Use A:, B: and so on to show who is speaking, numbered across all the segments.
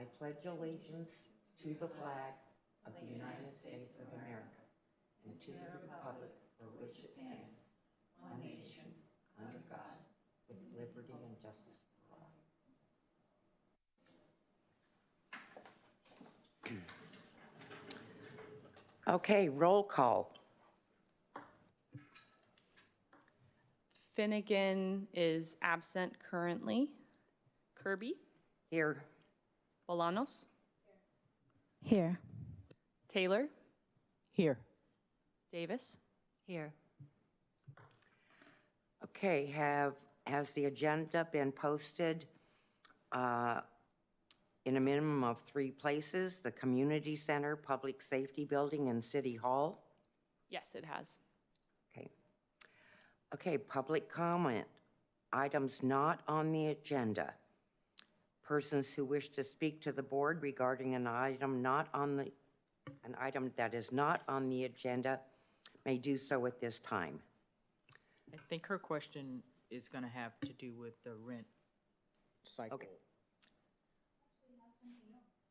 A: I pledge allegiance to the flag of the United States of America and to the republic for which it stands, one nation, under God, with liberty and justice for all. Okay, roll call.
B: Finnegan is absent currently. Kirby?
A: Here.
B: Bolanos?
C: Here.
B: Taylor?
D: Here.
B: Davis?
C: Here.
A: Okay, has the agenda been posted in a minimum of 3 places? The Community Center, Public Safety Building, and City Hall?
B: Yes, it has.
A: Okay. Okay, public comment. Items not on the agenda. Persons who wish to speak to the board regarding an item that is not on the agenda may do so at this time.
D: I think her question is going to have to do with the rent cycle.
A: Okay.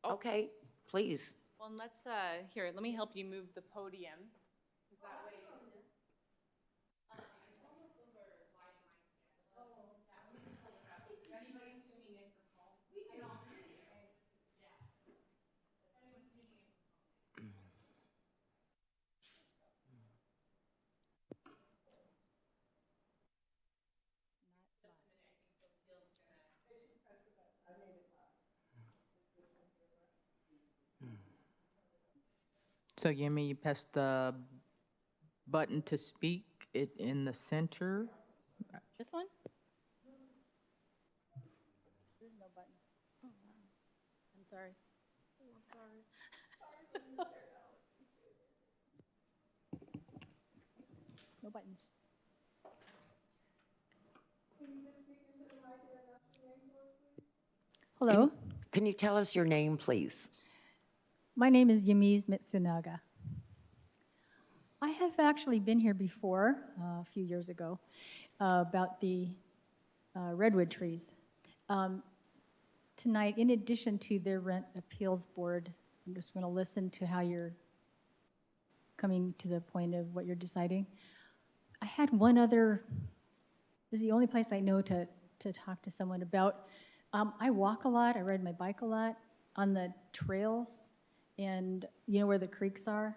A: Okay, please.
B: Well, and let's, here, let me help you move the podium. Is that way?
D: So Yemi, you press the button to speak it in the center.
C: This one? There's no button. Oh, wow. I'm sorry. Oh, I'm sorry. No buttons. Hello,
A: Can you tell us your name, please?
C: my name is Yamiz Mitsunaga. I have actually been here before, a few years ago, about the redwood trees. Tonight, in addition to the Rent Appeals Board, I'm just going to listen to how you're coming to the point of what you're deciding. I had one other, this is the only place I know to talk to someone about. I walk a lot, I ride my bike a lot on the trails, and you know where the creeks are?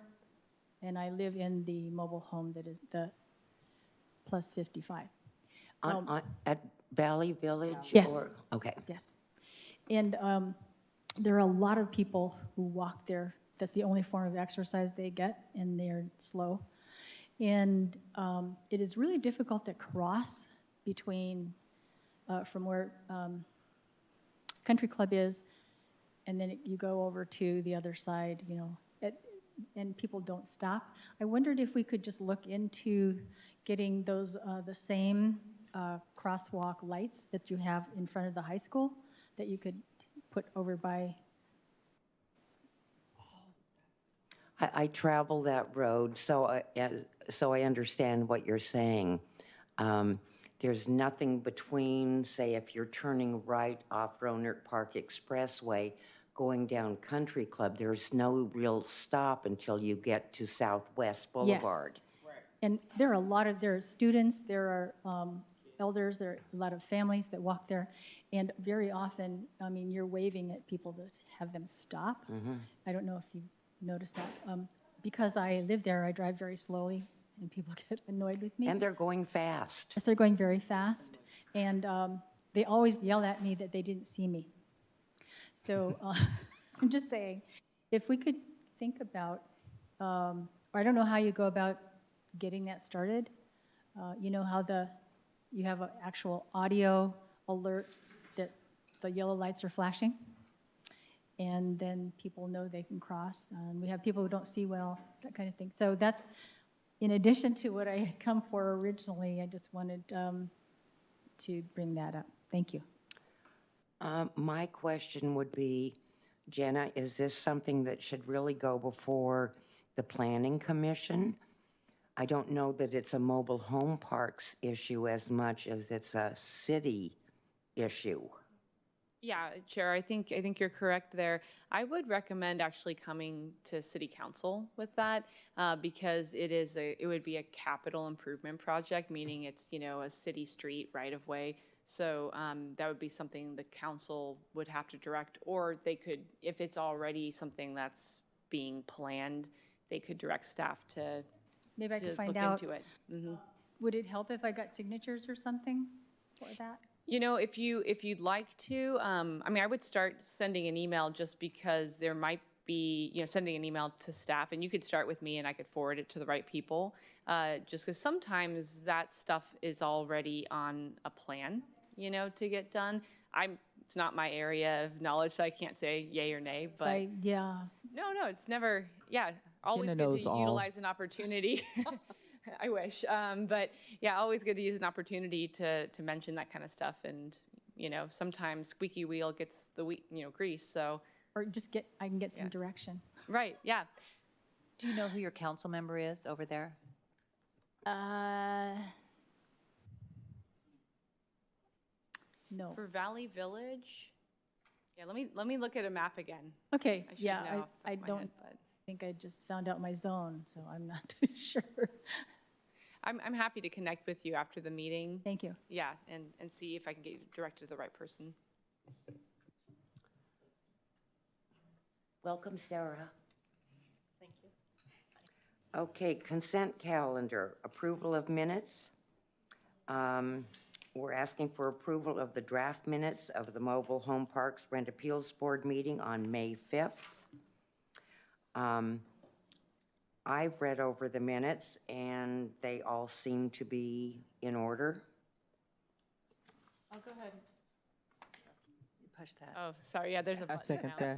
C: And I live in the mobile home that is the plus 55.
A: At Valley Village?
C: Yes.
A: Okay.
C: Yes. And there are a lot of people who walk there. That's the only form of exercise they get, and they're slow. And it is really difficult to cross between from where Country Club is, and then you go over to the other side, you know, and people don't stop. I wondered if we could just look into getting those the same crosswalk lights that you have in front of the high school that you could put over by.
A: I travel that road, so I understand what you're saying. There's nothing between, say, if you're turning right off Rohnert Park Expressway, going down Country Club, there's no real stop until you get to Southwest Boulevard.
C: Yes. And there are students, there are elders, there are a lot of families that walk there, and very often, I mean, you're waving at people to have them stop.
A: Mm-hmm.
C: I don't know if you noticed that. Because I live there, I drive very slowly, and people get annoyed with me.
A: And they're going fast.
C: Yes, they're going very fast, and they always yell at me that they didn't see me. So I'm just saying, if we could think about, or I don't know how you go about getting that started. You know how you have an actual audio alert that the yellow lights are flashing, and then people know they can cross. And we have people who don't see well, that kind of thing. So that's in addition to what I had come for originally. I just wanted to bring that up. Thank you.
A: My question would be, Jenna, is this something that should really go before the Planning Commission? I don't know that it's a mobile home parks issue as much as it's a city issue.
B: Yeah, Chair, I think you're correct there. I would recommend actually coming to City Council with that because it would be a capital improvement project, meaning it's, you know, a city street right of way. So that would be something the council would have to direct, or they could, if it's already something that's being planned, they could direct staff to
C: Maybe I could
B: look
C: find out,
B: into it. Mhm.
C: would it help if I got signatures or something for that?
B: You know, if you'd like to, I mean, I would start sending an email just because there might be, you know, sending an email to staff, and you could start with me and I could forward it to the right people. Just because sometimes that stuff is already on a plan, you know, to get done. It's not my area of knowledge, so I can't say yay or nay, but
C: Yeah,
B: no, it's never, yeah, always
D: Jenna
B: good
D: knows
B: to
D: all.
B: utilize an opportunity. I wish, but yeah, always good to use an opportunity to mention that kind of stuff. And, you know, sometimes squeaky wheel gets the grease, so.
C: or just I can get some direction.
B: Right, yeah.
E: Do you know who your council member is over there?
C: No.
B: For Valley Village, yeah, let me look at a map again.
C: Okay,
B: I should
C: yeah,
B: know off the top
C: I
B: of my
C: don't
B: head, but
C: think I just found out my zone, so I'm not too sure.
B: I'm happy to connect with you after the meeting.
C: Thank you.
B: Yeah, and see if I can get you directed to the right person.
A: Welcome, Sarah.
E: Thank you.
A: Okay, consent calendar, approval of minutes. We're asking for approval of the draft minutes of the Mobile Home Parks Rent Appeals Board meeting on May 5th. I've read over the minutes and they all seem to be in order.
E: I'll go ahead. You push that.
B: Oh, sorry, yeah, there's a
D: I
B: button
D: second
B: now.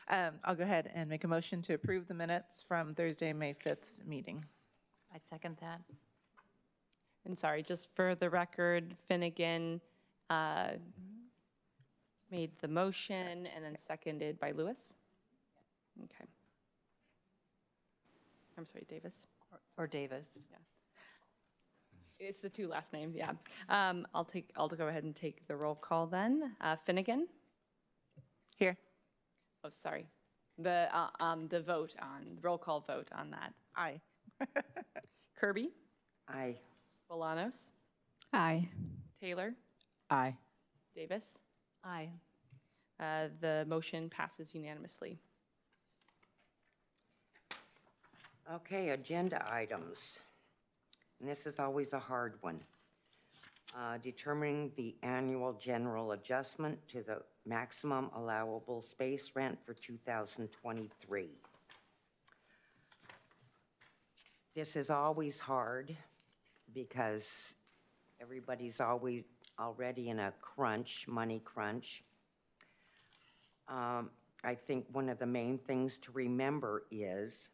D: that.
F: I'll go ahead and make a motion to approve the minutes from Thursday, May 5th's meeting.
E: I second that.
B: And sorry, just for the record, Finnegan made the motion and then seconded by Lewis? Okay. I'm sorry, Davis.
E: Or Davis.
B: It's the two last names, yeah. I'll go ahead and take the roll call then. Finnegan?
F: Here.
B: Oh, sorry. The vote on, roll call vote on that.
F: Aye.
B: Kirby?
A: Aye.
B: Bolanos?
C: Aye.
B: Taylor?
D: Aye.
B: Davis?
E: Aye.
B: The motion passes unanimously.
A: Okay, agenda items. And this is always a hard one. Determining the annual general adjustment to the maximum allowable space rent for 2023. This is always hard because everybody's already in a crunch, money crunch. I think one of the main things to remember is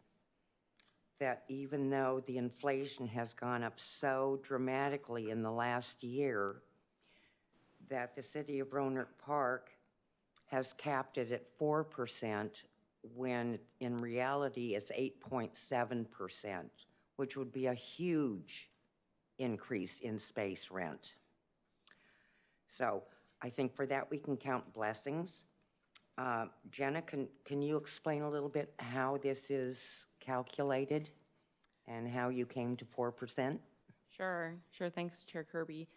A: that even though the inflation has gone up so dramatically in the last year, that the city of Rohnert Park has capped it at 4%, when in reality it's 8.7%, which would be a huge increase in space rent. So I think for that we can count blessings. Jenna, can you explain a little bit how this is calculated and how you came to 4%?
B: Sure, thanks, Chair Kirby.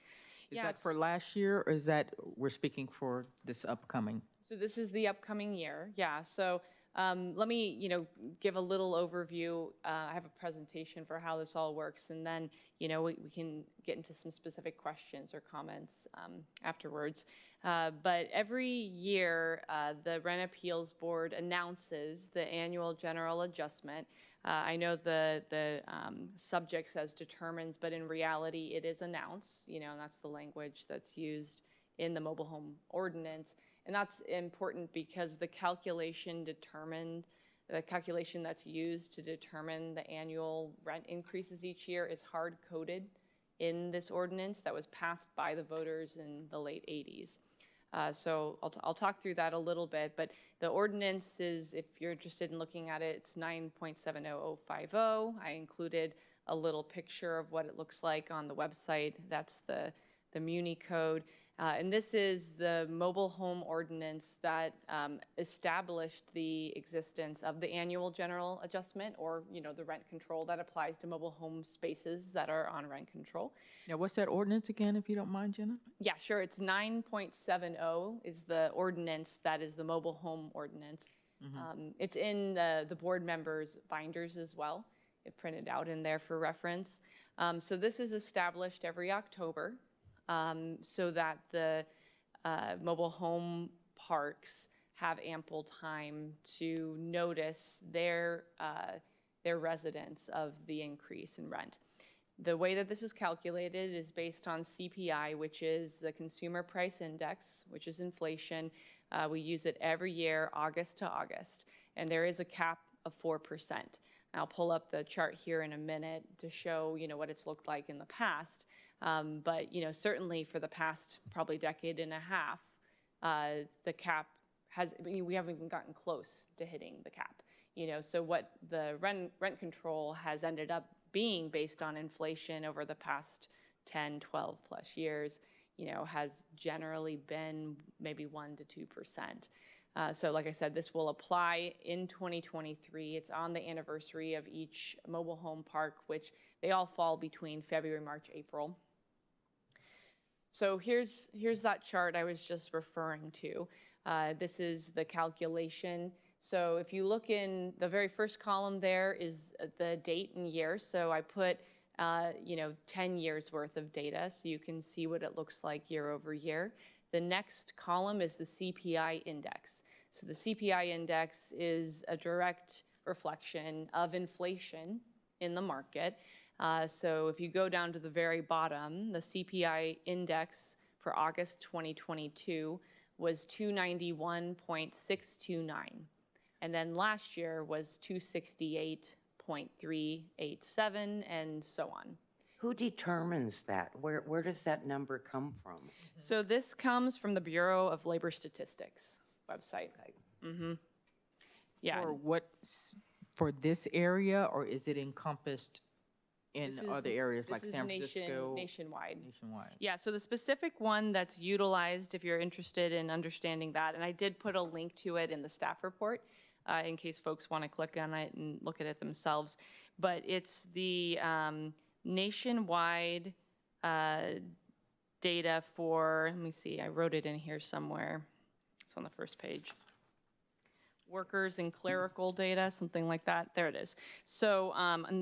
D: Is that for last year, or is that we're speaking for this upcoming?
B: So this is the upcoming year, yeah. So let me, give a little overview. I have a presentation for how this all works, and then, we can get into some specific questions or comments afterwards. But every year, the Rent Appeals Board announces the annual general adjustment. I know the subject says determines, but in reality, it is announced, and that's the language that's used in the mobile home ordinance. And that's important because the calculation that's used to determine the annual rent increases each year is hard-coded in this ordinance that was passed by the voters in the late 80s. So I'll talk through that a little bit, but the ordinance is, if you're interested in looking at it, it's 9.70050. I included a little picture of what it looks like on the website. That's the the Muni Code. And this is the mobile home ordinance that established the existence of the annual general adjustment, or, you know, the rent control that applies to mobile home spaces that are on rent control.
D: Now, what's that ordinance again, if you don't mind, Jenna?
B: Yeah, sure. It's 9.70 is the ordinance that is the mobile home ordinance. It's in the board members' binders as well. It printed out in there for reference. So this is established every October so that the mobile home parks have ample time to notice their residents of the increase in rent. The way that this is calculated is based on CPI, which is the Consumer Price Index, which is inflation. We use it every year, August to August, and there is a cap of 4%. I'll pull up the chart here in a minute to show, you know, what it's looked like in the past. But, you know, certainly for the past probably decade and a half, the cap has, we haven't even gotten close to hitting the cap. You know, so what the rent control has ended up being based on inflation over the past 10, 12 plus years, you know, has generally been maybe 1% to 2%. So like I said, this will apply in 2023. It's on the anniversary of each mobile home park, which they all fall between February, March, April. So here's that chart I was just referring to. This is the calculation. So if you look in the very first column, there is the date and year. So I put, 10 years worth of data so you can see what it looks like year over year. The next column is the CPI index. So the CPI index is a direct reflection of inflation in the market. So if you go down to the very bottom, the CPI index for August 2022 was 291.629. And then last year was 268.387, and so on.
A: Who determines that? Where does that number come from?
B: So this comes from the Bureau of Labor Statistics website. Yeah.
D: For what, for this area, or is it encompassed in
B: This is-
D: other areas like
B: this is
D: San Francisco?
B: nationwide.
D: Nationwide.
B: Yeah, so the specific one that's utilized, if you're interested in understanding that, and I did put a link to it in the staff report in case folks want to click on it and look at it themselves, but it's the nationwide data for, let me see, I wrote it in here somewhere. It's on the first page. Workers and clerical data, something like that. There it is. So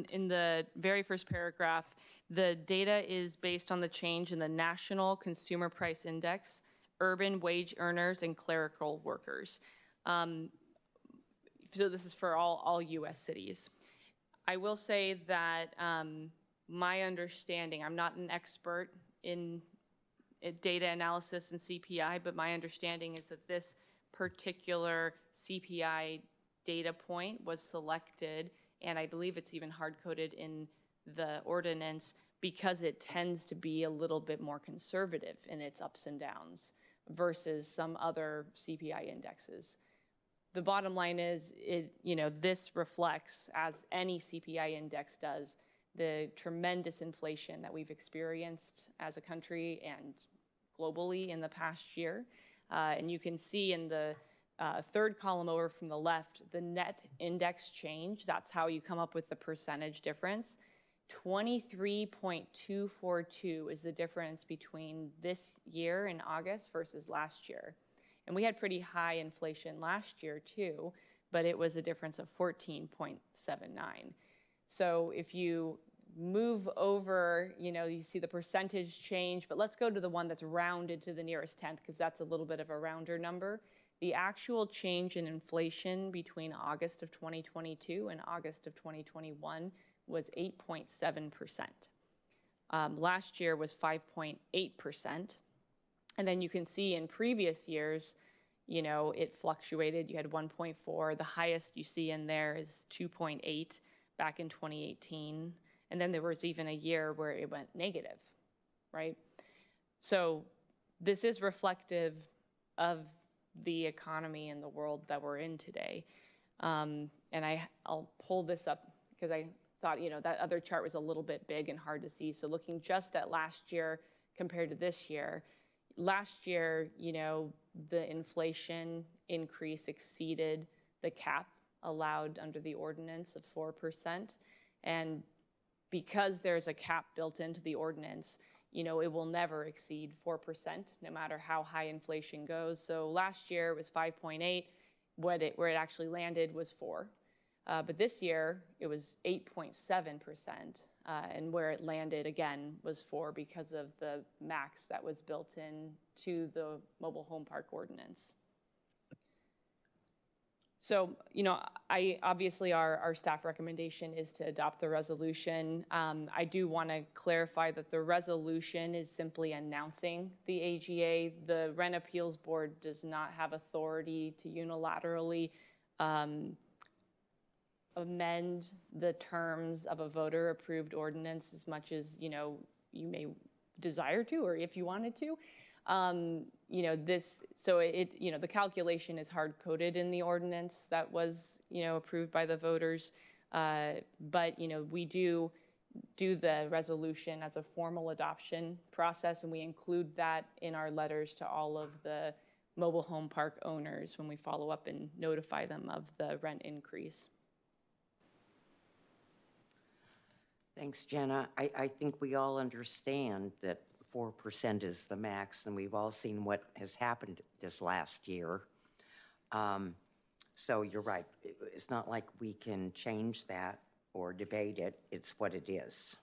B: in the very first paragraph, the data is based on the change in the National Consumer Price Index, urban wage earners, and clerical workers. So this is for all U.S. cities. I will say that my understanding, I'm not an expert in data analysis and CPI, but my understanding is that this particular CPI data point was selected, and I believe it's even hard-coded in the ordinance because it tends to be a little bit more conservative in its ups and downs versus some other CPI indexes. The bottom line is, this reflects, as any CPI index does, the tremendous inflation that we've experienced as a country and globally in the past year. And you can see in the third column over from the left, the net index change. That's how you come up with the percentage difference. 23.242 is the difference between this year in August versus last year. And we had pretty high inflation last year too, but it was a difference of 14.79. So if you move over, you see the percentage change, but let's go to the one that's rounded to the nearest tenth because that's a little bit of a rounder number. The actual change in inflation between August of 2022 and August of 2021 was 8.7%. Last year was 5.8%. And then you can see in previous years, it fluctuated. You had 1.4. The highest you see in there is 2.8 back in 2018. And then there was even a year where it went negative, right? So this is reflective of the economy and the world that we're in today. And I'll pull this up because I thought, that other chart was a little bit big and hard to see. So looking just at last year compared to this year. Last year, you know, the inflation increase exceeded the cap allowed under the ordinance of 4%. And because there's a cap built into the ordinance, you know, it will never exceed 4%, no matter how high inflation goes. So last year it was 5.8. Where it actually landed was 4. But this year it was 8.7%. And where it landed, again, was 4 because of the max that was built in to the mobile home park ordinance. So, you know, obviously our staff recommendation is to adopt the resolution. I do want to clarify that the resolution is simply announcing the AGA. The Rent Appeals Board does not have authority to unilaterally amend the terms of a voter-approved ordinance as much as, you know, you may desire to, or if you wanted to. You know, you know, the calculation is hard-coded in the ordinance that was, you know, approved by the voters. But, you know, we do the resolution as a formal adoption process, and we include that in our letters to all of the mobile home park owners when we follow up and notify them of the rent increase.
A: Thanks, Jenna. I think we all understand that 4% is the max, and we've all seen what has happened this last year. So you're right. It's not like we can change that or debate it. It's what it is.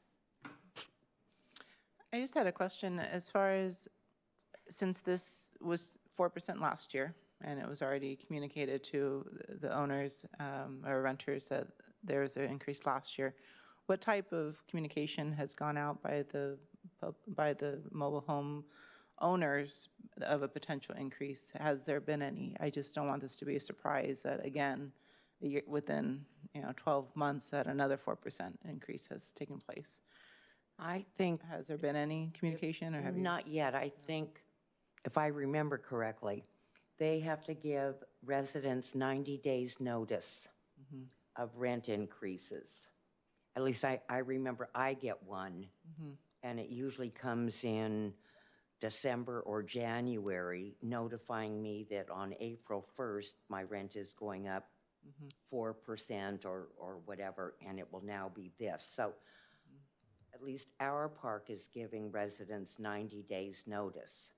F: I just had a question as far as, since this was 4% last year, and it was already communicated to the owners or renters that there was an increase last year, what type of communication has gone out by the mobile home owners of a potential increase? Has there been any? I just don't want this to be a surprise that, again, within 12 months that another 4% increase has taken place.
A: I think
F: Has there been any communication, or have you?
A: not yet. I think, if I remember correctly, they have to give residents 90 days notice of rent increases. At least I remember I get one, and it usually comes in December or January, notifying me that on April 1st, my rent is going up 4% or whatever, and it will now be this. So at least our park is giving residents 90 days notice.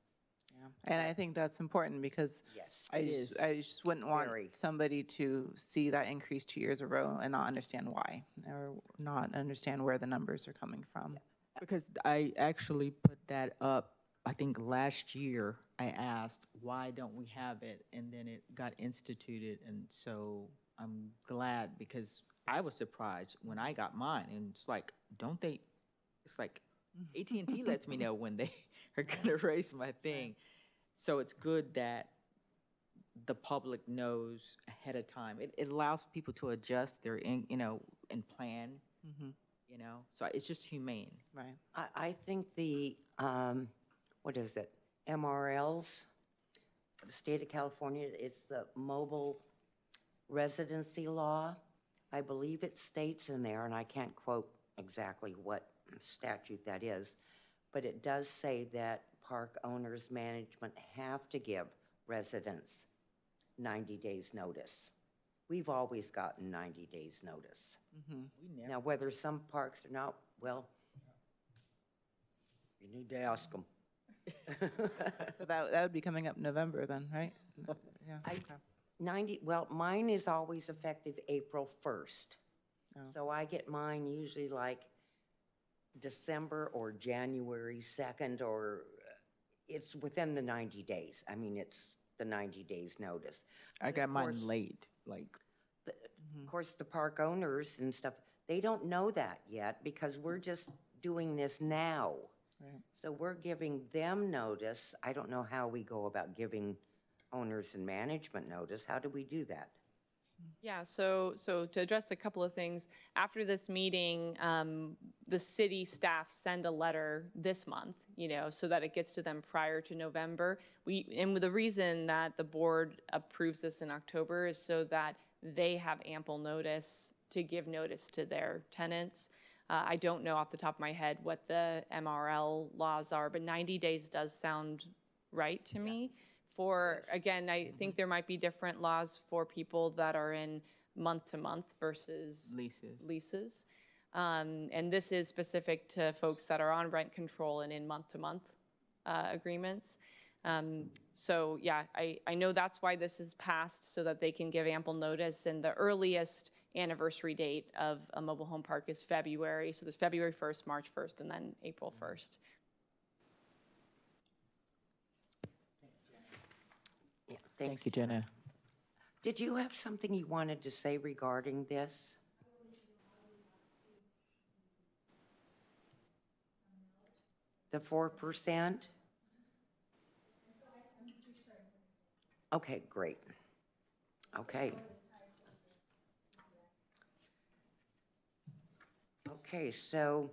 F: Yeah. And I think that's important because
A: Yes,
F: I just wouldn't want
A: Very.
F: somebody to see that increase 2 years in a row and not understand why, or not understand where the numbers are coming from.
D: Because I actually put that up, I think last year. I asked, why don't we have it? And then it got instituted. And so I'm glad, because I was surprised when I got mine. And it's like, don't they, it's like AT&T lets me know when they are going to raise my thing. So it's good that the public knows ahead of time. It allows people to adjust their, and plan, So it's just humane.
F: Right.
A: I think the, what is it, MRLs, the state of California, it's the mobile residency law. I believe it states in there, and I can't quote exactly what statute that is, but it does say that park owners, management have to give residents 90 days notice. We've always gotten 90 days notice. Now, whether some parks are not, well, you need to ask them.
F: So that would be coming up November then, right? Yeah.
A: I-
F: okay.
A: 90, well, mine is always effective April 1st.
F: Oh.
A: So I get mine usually like December or January 2nd, or it's within the 90 days. I mean, it's the 90 days notice.
D: I got mine
A: course-
D: late, like,
A: Of course, the park owners and stuff, they don't know that yet because we're just doing this now.
F: Right.
A: So we're giving them notice. I don't know how we go about giving owners and management notice. How do we do that?
B: Yeah, so to address a couple of things, after this meeting, the city staff send a letter this month, so that it gets to them prior to November. And the reason that the board approves this in October is so that they have ample notice to give notice to their tenants. I don't know off the top of my head what the MRL laws are, but 90 days does sound right to me. For, again, I think there might be different laws for people that are in month-to-month versus leases. And this is specific to folks that are on rent control and in month-to-month agreements. So yeah, I know that's why this is passed, so that they can give ample notice, and the earliest anniversary date of a mobile home park is February. So there's February 1st, March 1st, and then April 1st.
A: Yeah,
D: Thank you, Jenna.
A: Did you have something you wanted to say regarding this? The 4%? Okay, great. Okay. Okay, so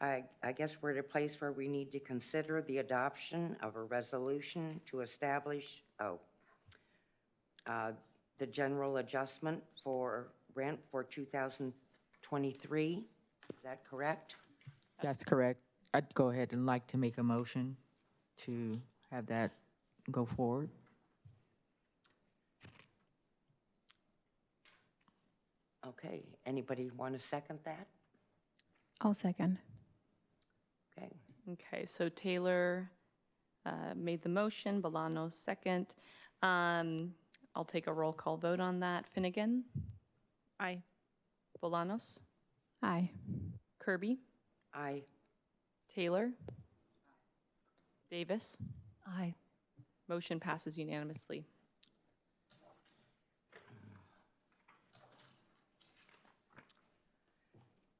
A: I guess we're at a place where we need to consider the adoption of a resolution to establish, the general adjustment for rent for 2023. Is that correct?
D: That's correct. I'd go ahead and like to make a motion to have that go forward.
A: Okay, anybody want to second that?
C: I'll second.
A: Okay,
B: Okay, so Taylor made the motion, Bolanos second. I'll take a roll call vote on that. Finnegan?
F: Aye.
B: Bolanos?
C: Aye.
B: Kirby?
A: aye.
B: Taylor? Davis?
E: Aye.
B: Motion passes unanimously.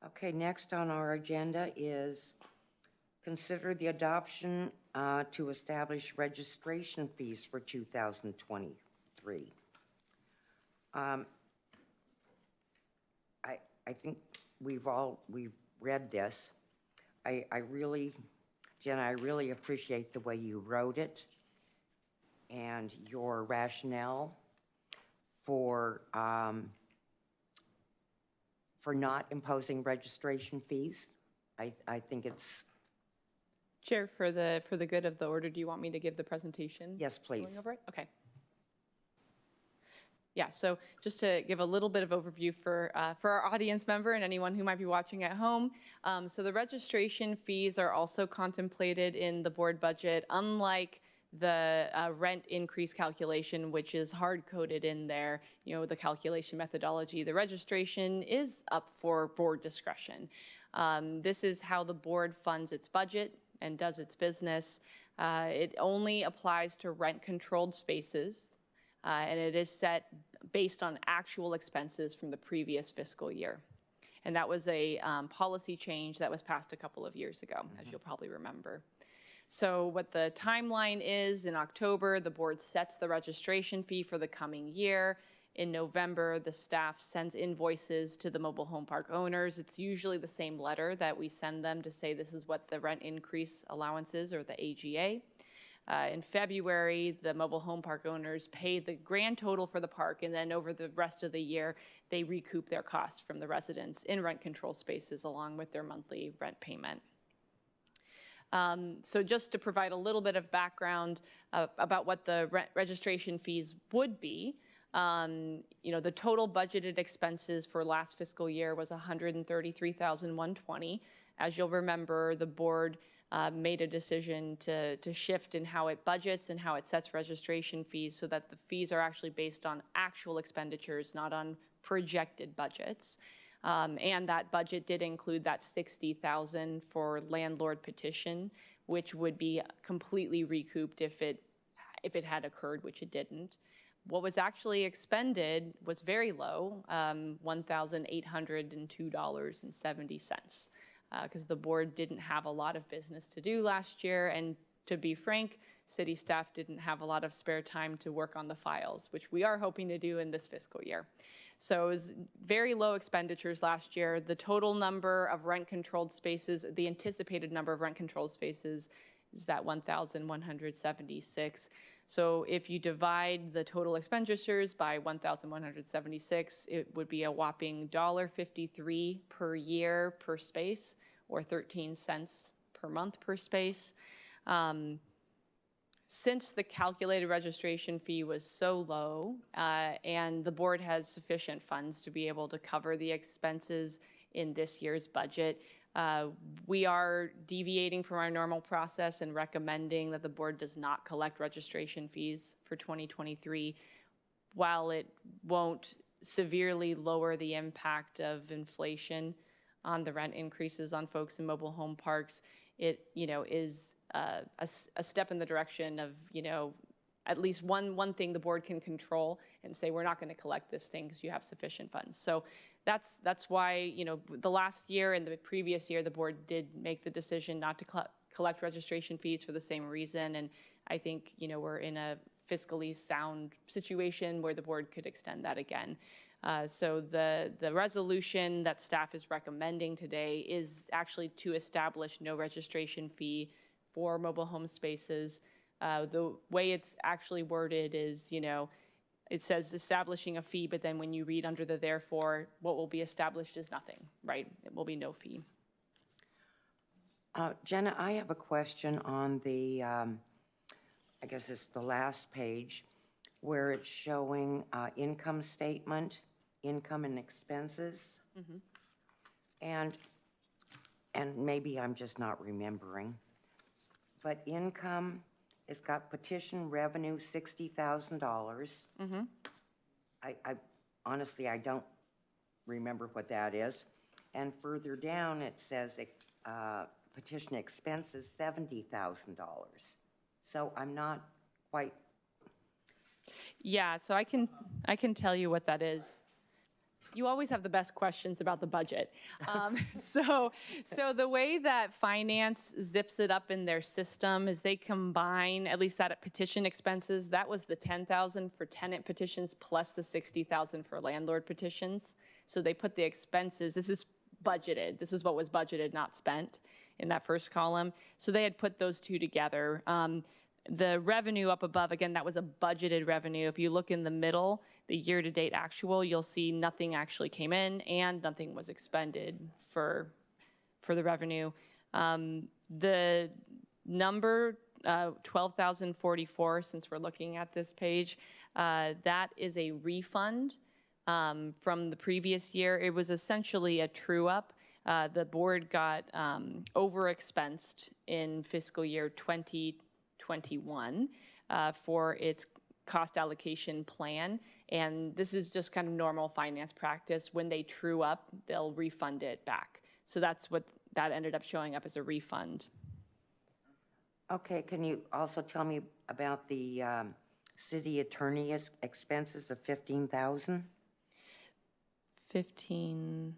A: Okay, next on our agenda is consider the adoption to establish registration fees for 2023. I think we've read this. Jenna, I really appreciate the way you wrote it and your rationale for not imposing registration fees. I think it's,
B: Chair, for the good of the order, do you want me to give the presentation?
A: yes,
B: Going
A: please.
B: over it? Okay. Yeah, so just to give a little bit of overview for our audience member and anyone who might be watching at home. So the registration fees are also contemplated in the board budget, unlike the rent increase calculation, which is hard-coded in there, the calculation methodology. The registration is up for board discretion. This is how the board funds its budget and does its business. It only applies to rent-controlled spaces, and it is set based on actual expenses from the previous fiscal year. And that was a policy change that was passed a couple of years ago, as you'll probably remember. So what the timeline is, in October, the board sets the registration fee for the coming year. In November, the staff sends invoices to the mobile home park owners. It's usually the same letter that we send them to say this is what the rent increase allowance is, or the AGA. In February, the mobile home park owners pay the grand total for the park, and then over the rest of the year, they recoup their costs from the residents in rent control spaces along with their monthly rent payment. So just to provide a little bit of background about what the registration fees would be, the total budgeted expenses for last fiscal year was $133,120. As you'll remember, the board made a decision to shift in how it budgets and how it sets registration fees, so that the fees are actually based on actual expenditures, not on projected budgets. And that budget did include that $60,000 for landlord petition, which would be completely recouped if it had occurred, which it didn't. What was actually expended was very low, $1,802.70, because the board didn't have a lot of business to do last year, and to be frank, city staff didn't have a lot of spare time to work on the files, which we are hoping to do in this fiscal year. So it was very low expenditures last year. The total number of rent-controlled spaces, the anticipated number of rent-controlled spaces, is that 1,176. So if you divide the total expenditures by 1,176, it would be a whopping $1.53 per year per space, or 13 cents per month per space. Since the calculated registration fee was so low, and the board has sufficient funds to be able to cover the expenses in this year's budget, we are deviating from our normal process and recommending that the board does not collect registration fees for 2023. While it won't severely lower the impact of inflation on the rent increases on folks in mobile home parks, it, is a step in the direction of, at least one thing the board can control and say, we're not going to collect this thing because you have sufficient funds. So that's why, the last year and the previous year, the board did make the decision not to collect registration fees for the same reason. And I think, we're in a fiscally sound situation where the board could extend that again. So the resolution that staff is recommending today is actually to establish no registration fee for mobile home spaces. The way it's actually worded is, it says establishing a fee, but then when you read under the therefore, what will be established is nothing, right? It will be no fee.
A: Jenna, I have a question on the, I guess it's the last page, where it's showing income statement, income and expenses. Mm-hmm. And maybe I'm just not remembering, but income, it's got petition revenue, $60,000. Mm-hmm. I honestly, I don't remember what that is. And further down, it says petition expenses, $70,000. So I'm not quite.
B: Yeah, so I can tell you what that is. You always have the best questions about the budget. So the way that finance zips it up in their system is they combine, at least that at petition expenses, that was the $10,000 for tenant petitions plus the $60,000 for landlord petitions. So they put the expenses, this is budgeted, this is what was budgeted, not spent in that first column. So they had put those two together. The revenue up above, again, that was a budgeted revenue. If you look in the middle, the year-to-date actual, you'll see nothing actually came in and nothing was expended for the revenue. The number, 12,044, since we're looking at this page, that is a refund from the previous year. It was essentially a true-up. The board got overexpensed in fiscal year 2021 for its cost allocation plan. And this is just kind of normal finance practice. When they true up, they'll refund it back. So that's what that ended up showing up as a refund.
A: Okay, can you also tell me about the city attorney expenses of $15,000?
B: 15.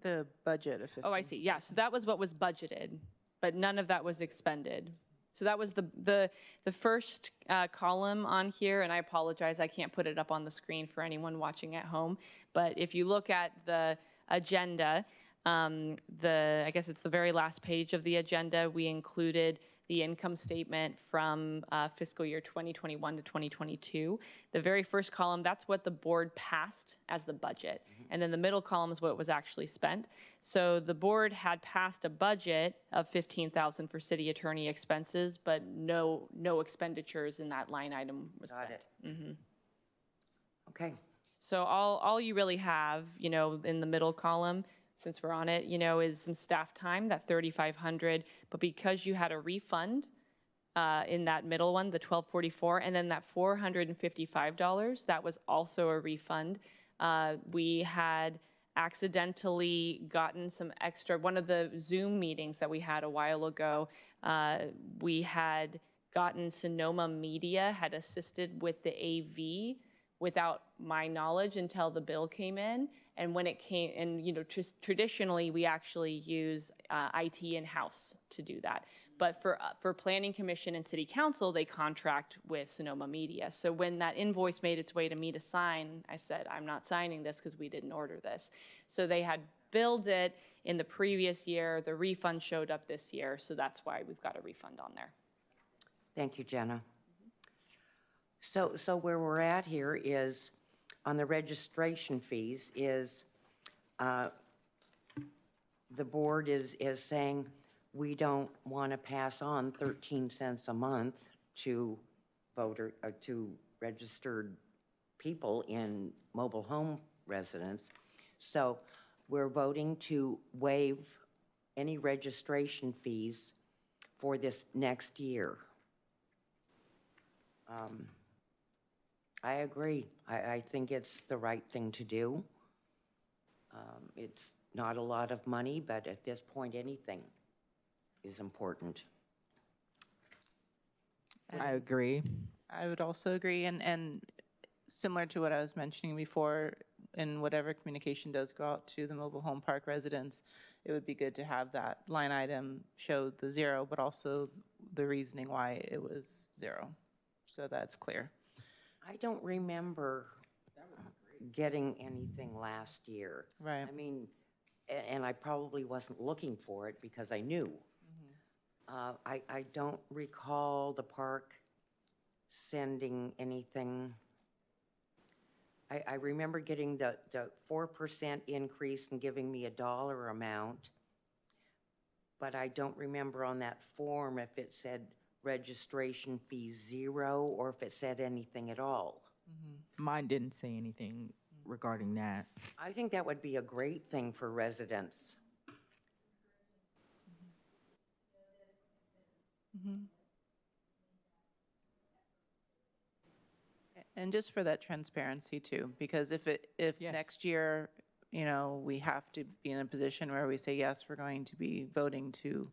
F: The budget of 15.
B: Oh, I see. Yeah, so that was what was budgeted, but none of that was expended. So that was the first column on here, and I apologize, I can't put it up on the screen for anyone watching at home. But if you look at the agenda, I guess it's the very last page of the agenda, we included the income statement from fiscal year 2021 to 2022. The very first column, that's what the board passed as the budget. Mm-hmm. And then the middle column is what was actually spent. So the board had passed a budget of $15,000 for city attorney expenses, but no expenditures in that line item was spent. Got it. Mm-hmm.
A: Okay.
B: So all you really have, in the middle column, since we're on it, is some staff time, that $3,500. But because you had a refund in that middle one, the $1,244, and then that $455, that was also a refund. We had accidentally gotten some extra, one of the Zoom meetings that we had a while ago, we had gotten Sonoma Media had assisted with the AV without my knowledge until the bill came in. And when it came, and traditionally we actually use IT in-house to do that. But for Planning Commission and City Council, they contract with Sonoma Media. So when that invoice made its way to me to sign, I said, I'm not signing this because we didn't order this. So they had billed it in the previous year. The refund showed up this year, so that's why we've got a refund on there.
A: Thank you, Jenna. So where we're at here is, on the registration fees, is the board is saying we don't want to pass on 13 cents a month to to registered people in mobile home residents. So we're voting to waive any registration fees for this next year. I agree. I think it's the right thing to do. It's not a lot of money, but at this point, anything is important.
D: I agree.
F: I would also agree, and similar to what I was mentioning before, in whatever communication does go out to the mobile home park residents, it would be good to have that line item show the zero, but also the reasoning why it was zero, so that's clear.
A: I don't remember getting anything last year.
F: Right.
A: I mean, and I probably wasn't looking for it because I knew. I don't recall the park sending anything. I remember getting the 4% increase and giving me a dollar amount, but I don't remember on that form if it said registration fee 0 or if it said anything at all.
D: Mine didn't say anything regarding that.
A: I think that would be a great thing for residents.
F: And just for that transparency too, because if
D: Yes.
F: next year, you know, we have to be in a position where we say, yes, we're going to be voting to,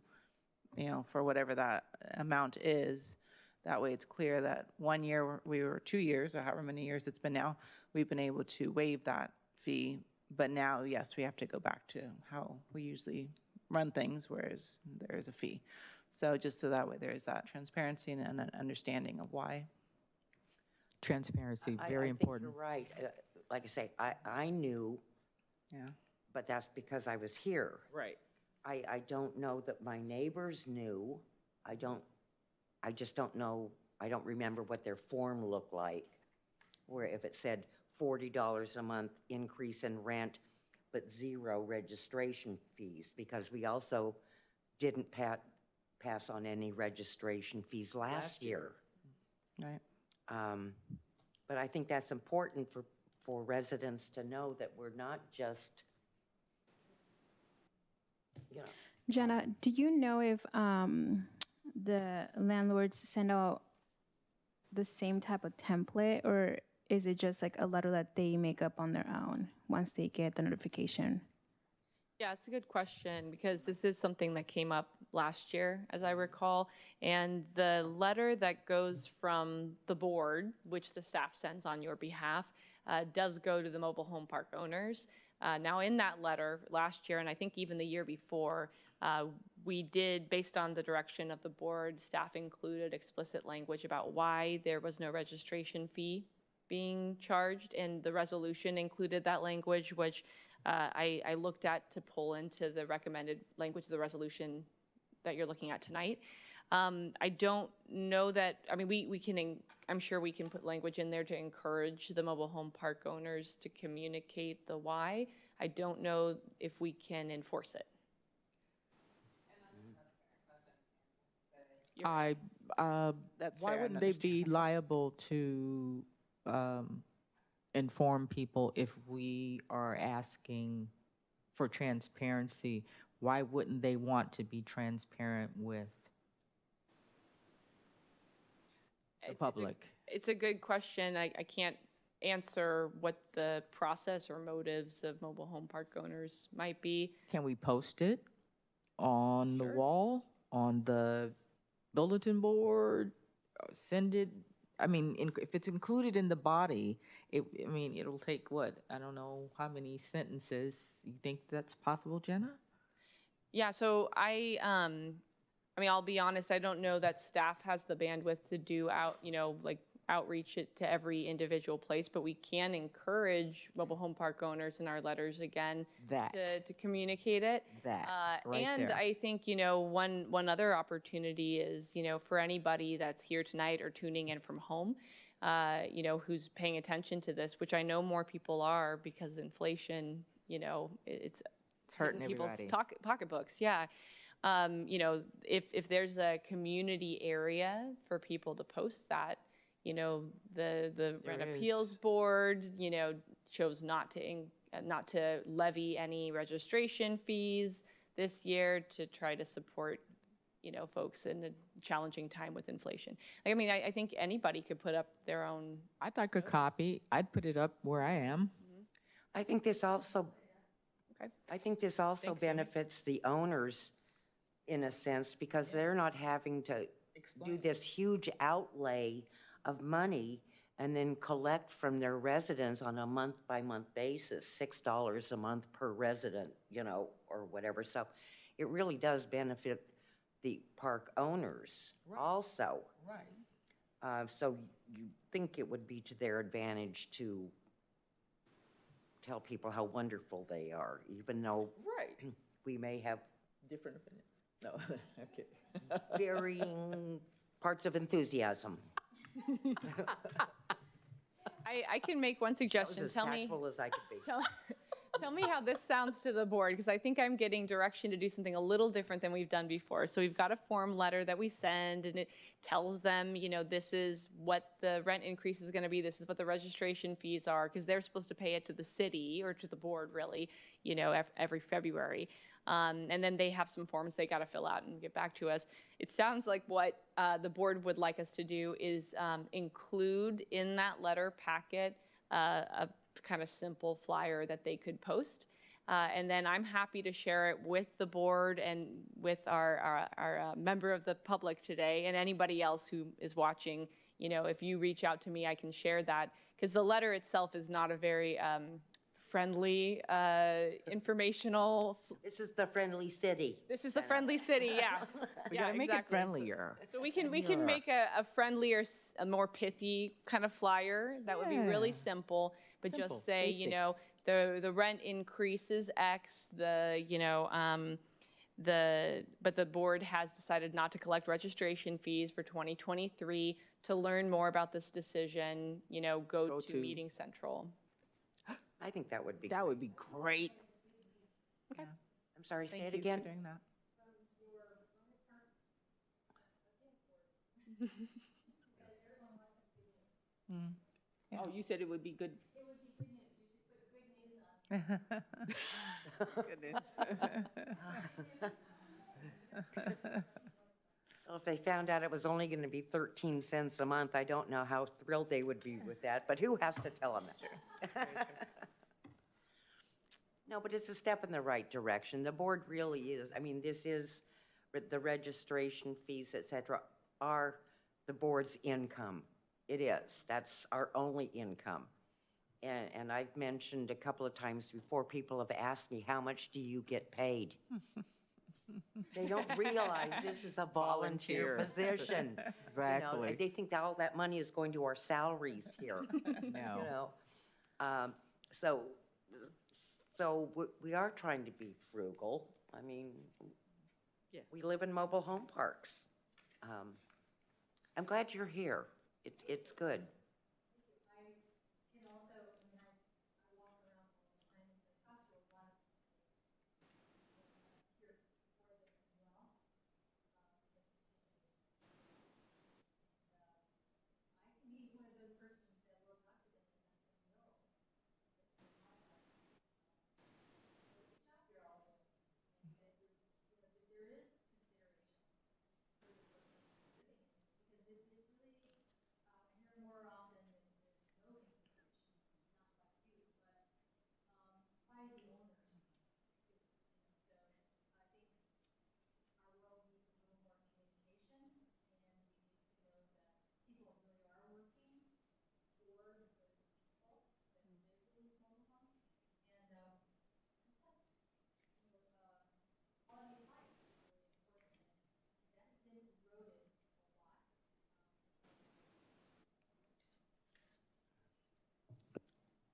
F: you know, for whatever that amount is, that way it's clear that 1 year, we were 2 years, or however many years it's been now, we've been able to waive that fee. But now, yes, we have to go back to how we usually run things, whereas there is a fee. So just so that way there is that transparency and an understanding of why.
D: Transparency,
A: I
D: very
A: think
D: important.
A: you're right. Like I say, I knew,
F: Yeah.
A: but that's because I was here.
D: Right.
A: I don't know that my neighbors knew. I just don't know, I don't remember what their form looked like, where if it said $40 a month increase in rent, but 0 registration fees, because we also didn't pass on any registration fees last year.
F: Right.
A: But I think that's important for residents to know that we're not just, you know.
G: Jenna, do you know if the landlords send out the same type of template, or is it just like a letter that they make up on their own once they get the notification?
B: Yeah, it's a good question because this is something that came up last year, as I recall. And the letter that goes from the board, which the staff sends on your behalf, does go to the mobile home park owners. Now, in that letter last year, and I think even the year before, we did, based on the direction of the board, staff included explicit language about why there was no registration fee being charged, and the resolution included that language, which I looked at to pull into the recommended language of the resolution that you're looking at tonight. I don't know that, I mean, we can, I'm sure we can put language in there to encourage the mobile home park owners to communicate the why. I don't know if we can enforce it.
F: That's
D: Why
F: fair and
D: wouldn't they be
F: understandable.
D: liable to inform people if we are asking for transparency? Why wouldn't they want to be transparent with the public?
B: It's a good question. I can't answer what the process or motives of mobile home park owners might be.
D: Can we post it on the
B: Sure.
D: wall, on the bulletin board, send it? I mean, if it's included in the body, I mean, it'll take what? I don't know how many sentences. You think that's possible, Jenna?
B: Yeah, so I mean, I'll be honest, I don't know that staff has the bandwidth to do out, you know, like outreach it to every individual place, but we can encourage mobile home park owners in our letters again to communicate it.
D: Right
B: And
D: there.
B: I think, one other opportunity is, for anybody that's here tonight or tuning in from home, who's paying attention to this, which I know more people are because inflation, it's
D: hurting
B: people's
D: everybody.
B: pocketbooks. Yeah. If there's a community area for people to post that, the Rent Appeals
D: is.
B: Board, chose not to levy any registration fees this year to try to support, folks in a challenging time with inflation. Like, I mean, I think anybody could put up their own.
D: I'd like a copy. I'd put it up where I am.
A: I think this also,
B: Okay.
A: I think this also benefits the owners in a sense because they're not having to do this huge outlay of money and then collect from their residents on a month-by-month basis, $6 a month per resident, or whatever. So it really does benefit the park owners also.
D: Right.
A: So you think it would be to their advantage to tell people how wonderful they are, even though
D: Right.
A: we may have
D: Different opinions. No, okay.
A: varying parts of enthusiasm.
B: I can make one
A: That was
B: suggestion.
A: as tactful as I could be.
B: Tell me how this sounds to the board, because I think I'm getting direction to do something a little different than we've done before. So we've got a form letter that we send, and it tells them, this is what the rent increase is going to be, this is what the registration fees are, because they're supposed to pay it to the city, or to the board, really, every February. And then they have some forms they got to fill out and get back to us. It sounds like what the board would like us to do is include in that letter packet a kind of simple flyer that they could post. And then I'm happy to share it with the board and with our member of the public today and anybody else who is watching. If you reach out to me, I can share that, because the letter itself is not a very friendly, informational.
A: This is the friendly city.
B: This is the friendly city, yeah.
D: We
B: Yeah,
D: gotta make
B: exactly.
D: it friendlier.
B: So we can make a friendlier, a more pithy kind of flyer that would be really simple, but
D: Simple,
B: just say,
D: basic.
B: the rent increase is X, but the board has decided not to collect registration fees for 2023. To learn more about this decision, go to Meeting Central.
A: I think that would be.
D: That would be great.
A: I'm sorry, say
F: Thank
A: it
F: you
A: again.
F: for doing that. Yeah.
D: Oh, you said it would be good.
F: Goodness.
A: Well, if they found out it was only going to be 13 cents a month, I don't know how thrilled they would be with that, but who has to tell them that? No, but it's a step in the right direction. The board really is. I mean, this is, the registration fees, et cetera, are the board's income. It is. That's our only income. And I've mentioned a couple of times before, people have asked me, how much do you get paid? They don't realize this is a volunteer position.
D: Exactly.
A: They think that all that money is going to our salaries here.
D: No.
A: So we are trying to be frugal. I mean, we live in mobile home parks. I'm glad you're here. It's good.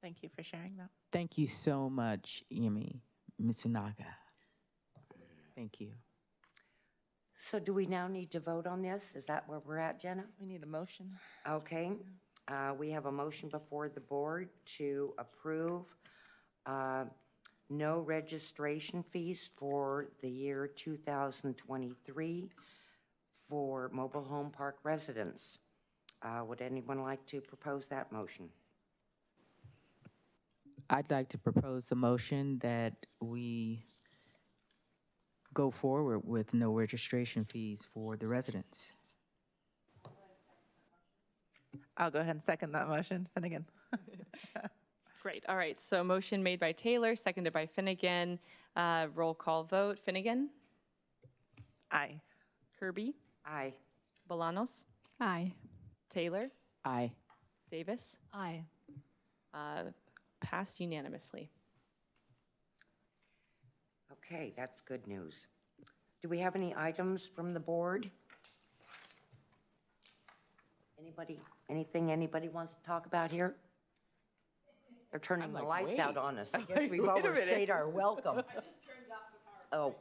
F: Thank you for sharing that.
D: Thank you so much, Emi Mitsunaga. Thank you.
A: So do we now need to vote on this? Is that where we're at, Jenna?
F: We need a motion.
A: Okay. We have a motion before the board to approve no registration fees for the year 2023 for mobile home park residents. Would anyone like to propose that motion?
D: I'd like to propose a motion that we go forward with no registration fees for the residents.
F: I'll go ahead and second that motion. Finnegan.
B: Great, all right, so motion made by Taylor, seconded by Finnegan. Roll call vote. Finnegan?
F: Aye.
B: Kirby?
A: Aye.
B: Bolanos?
G: Aye.
B: Taylor?
D: Aye.
B: Davis?
E: Aye.
B: Passed unanimously.
A: Okay, that's good news. Do we have any items from the board? Anything anybody wants to talk about here? They're turning the lights out on us. I guess we've overstayed our welcome. I just turned off the power.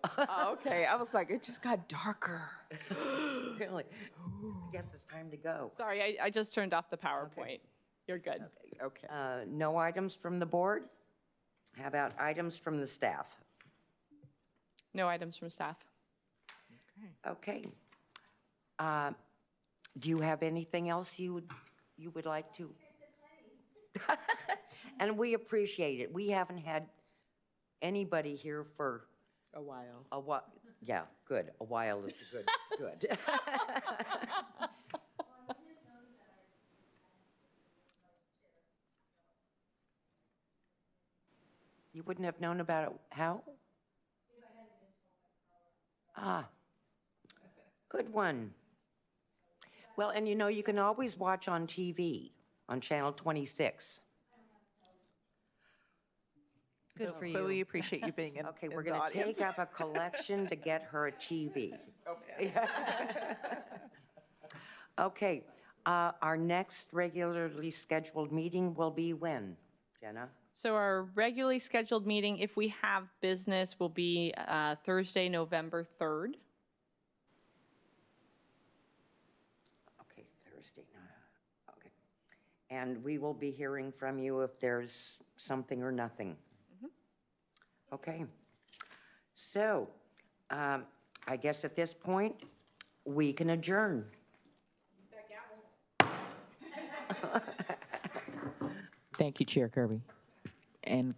D: Oh, okay. I was like, it just got darker.
A: Oh, really? I guess it's time to go.
B: Sorry, I just turned off the PowerPoint. You're good.
D: Okay.
A: No items from the board? How about items from the staff?
B: No items from staff.
A: Okay. Do you have anything else you would like to? And we appreciate it. We haven't had anybody here for
D: A while.
A: a while. Yeah, good. A while is good. You wouldn't have known about it, how? Ah, good one. Well, and you know, you can always watch on TV, on Channel 26.
E: Good for
F: But we
E: you.
F: appreciate you being in,
A: Okay,
F: in
A: we're
F: the
A: gonna
F: audience.
A: take up a collection to get her a TV. Okay. Okay, our next regularly scheduled meeting will be when, Jenna?
B: So our regularly scheduled meeting, if we have business, will be Thursday, November 3rd.
A: Okay, Thursday, okay. And we will be hearing from you if there's something or nothing. Okay. So, I guess at this point, we can adjourn.
D: Thank you, Chair Kirby. And